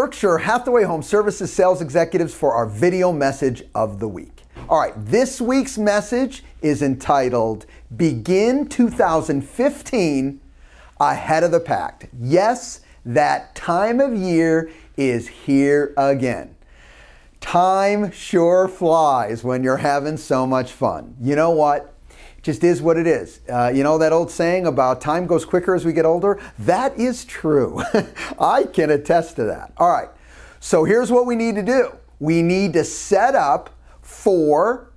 Berkshire Hathaway Home Services sales executives for our video message of the week. All right, this week's message is entitled, Begin 2015 Ahead of the Pack. Yes, that time of year is here again. Time sure flies when you're having so much fun. You know what? It just is what it is. You know that old saying about time goes quicker as we get older? That is true. I can attest to that. All right, so here's what we need to do. We need to set up for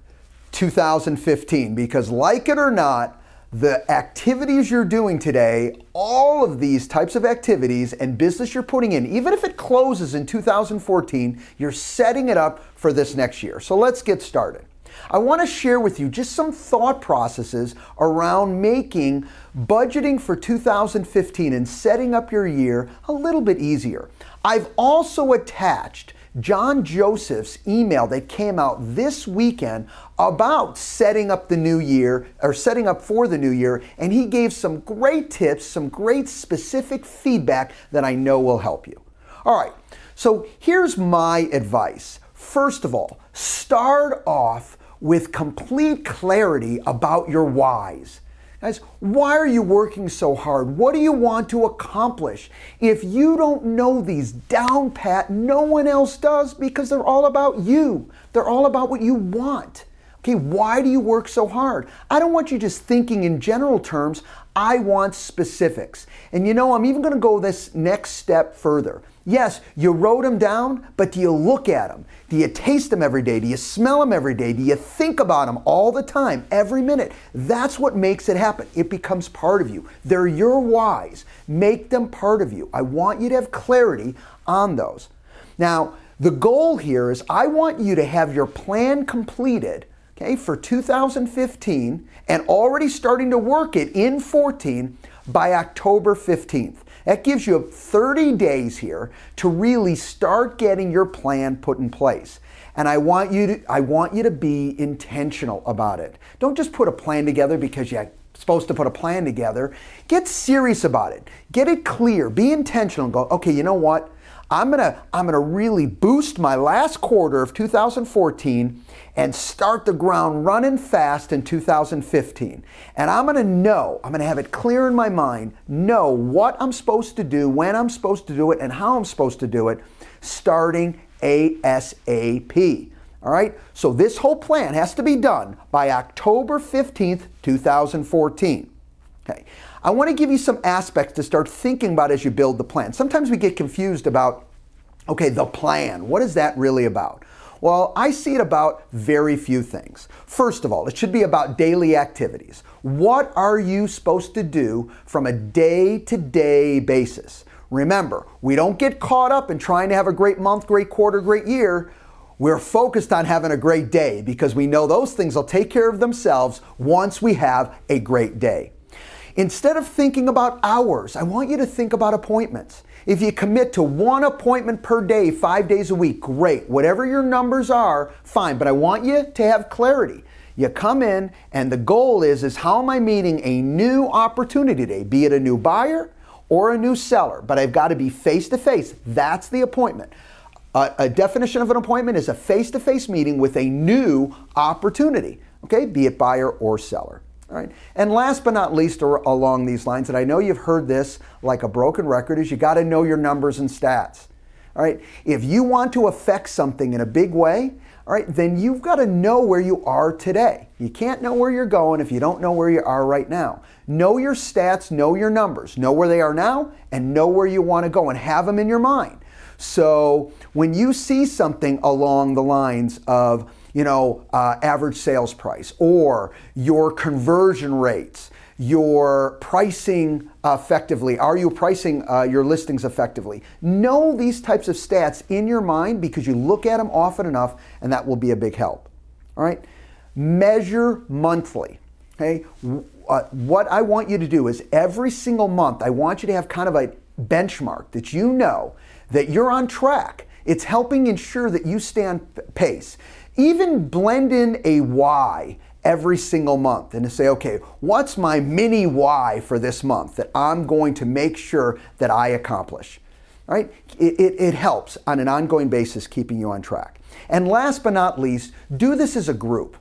2015 because, like it or not, the activities you're doing today, all of these types of activities and business you're putting in, even if it closes in 2014, you're setting it up for this next year. So let's get started. I want to share with you just some thought processes around making budgeting for 2015 and setting up your year a little bit easier. I've also attached John Joseph's email that came out this weekend about setting up the new year, or setting up for the new year, and he gave some great tips, some great specific feedback that I know will help you. All right, so here's my advice. First of all, start off with complete clarity about your whys. Guys, why are you working so hard? What do you want to accomplish? If you don't know these down pat, no one else does because they're all about you. They're all about what you want. Okay, why do you work so hard? I don't want you just thinking in general terms. I want specifics. And you know, I'm even going to go this next step further. Yes, you wrote them down, but do you look at them? Do you taste them every day? Do you smell them every day? Do you think about them all the time, every minute? That's what makes it happen. It becomes part of you. They're your whys. Make them part of you. I want you to have clarity on those. Now, the goal here is I want you to have your plan completed, okay, for 2015 and already starting to work it in 14 by October 15th. That gives you 30 days here to really start getting your plan put in place. And I want you to be intentional about it. Don't just put a plan together because you're supposed to put a plan together. Get serious about it. Get it clear. Be intentional and go, okay, you know what? I'm gonna really boost my last quarter of 2014 and start the ground running fast in 2015. And I'm gonna have it clear in my mind, know what I'm supposed to do, when I'm supposed to do it, and how I'm supposed to do it, starting ASAP. All right? So this whole plan has to be done by October 15th, 2014. Okay. I want to give you some aspects to start thinking about as you build the plan. Sometimes we get confused about, okay, the plan. What is that really about? Well, I see it about very few things. First of all, it should be about daily activities. What are you supposed to do from a day-to-day basis? Remember, we don't get caught up in trying to have a great month, great quarter, great year. We're focused on having a great day because we know those things will take care of themselves once we have a great day. Instead of thinking about hours, I want you to think about appointments. If you commit to one appointment per day, 5 days a week, great. Whatever your numbers are, fine. But I want you to have clarity. You come in and the goal is how am I meeting a new opportunity today? Be it a new buyer or a new seller. But I've got to be face-to-face. That's the appointment. A definition of an appointment is a face-to-face meeting with a new opportunity. Okay, be it buyer or seller. All right. And last but not least, or along these lines, and I know you've heard this like a broken record, is you got to know your numbers and stats. All right. If you want to affect something in a big way, all right, then you've got to know where you are today. You can't know where you're going if you don't know where you are right now. Know your stats, know your numbers, know where they are now, and know where you want to go and have them in your mind. So when you see something along the lines of, you know, average sales price or your conversion rates, your pricing effectively, are you pricing your listings effectively? Know these types of stats in your mind because you look at them often enough and that will be a big help. All right? Measure monthly. Okay? What I want you to do is every single month, I want you to have kind of a benchmark that you know that you're on track. It's helping ensure that you stay on pace. Even blend in a why every single month and to say, okay, what's my mini why for this month that I'm going to make sure that I accomplish? All right? It helps on an ongoing basis keeping you on track. And last but not least, do this as a group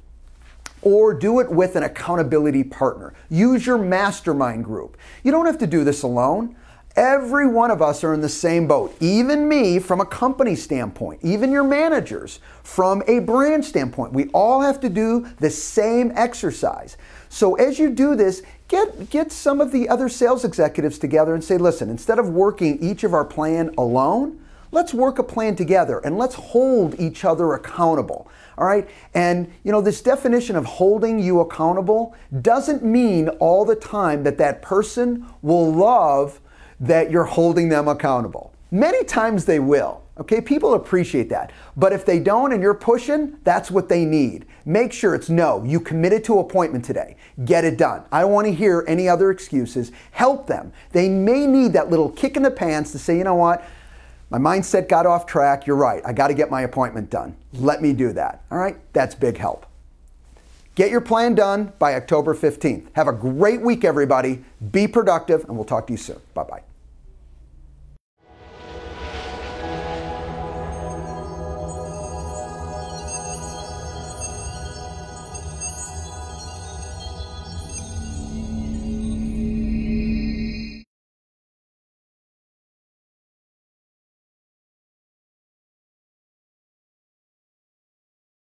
or do it with an accountability partner. Use your mastermind group. You don't have to do this alone. Every one of us are in the same boat, even me from a company standpoint, even your managers from a brand standpoint. We all have to do the same exercise. So as you do this, get some of the other sales executives together and say, listen, instead of working each of our plan alone, let's work a plan together and let's hold each other accountable. All right? And this definition of holding you accountable doesn't mean all the time that that person will love that you're holding them accountable. Many times they will. Okay, people appreciate that. But if they don't and you're pushing, that's what they need. Make sure it's no, you committed to an appointment today. Get it done. I don't want to hear any other excuses. Help them. They may need that little kick in the pants to say, you know what? My mindset got off track. You're right. I got to get my appointment done. Let me do that. All right? That's big help. Get your plan done by October 15th. Have a great week, everybody. Be productive, and we'll talk to you soon. Bye-bye.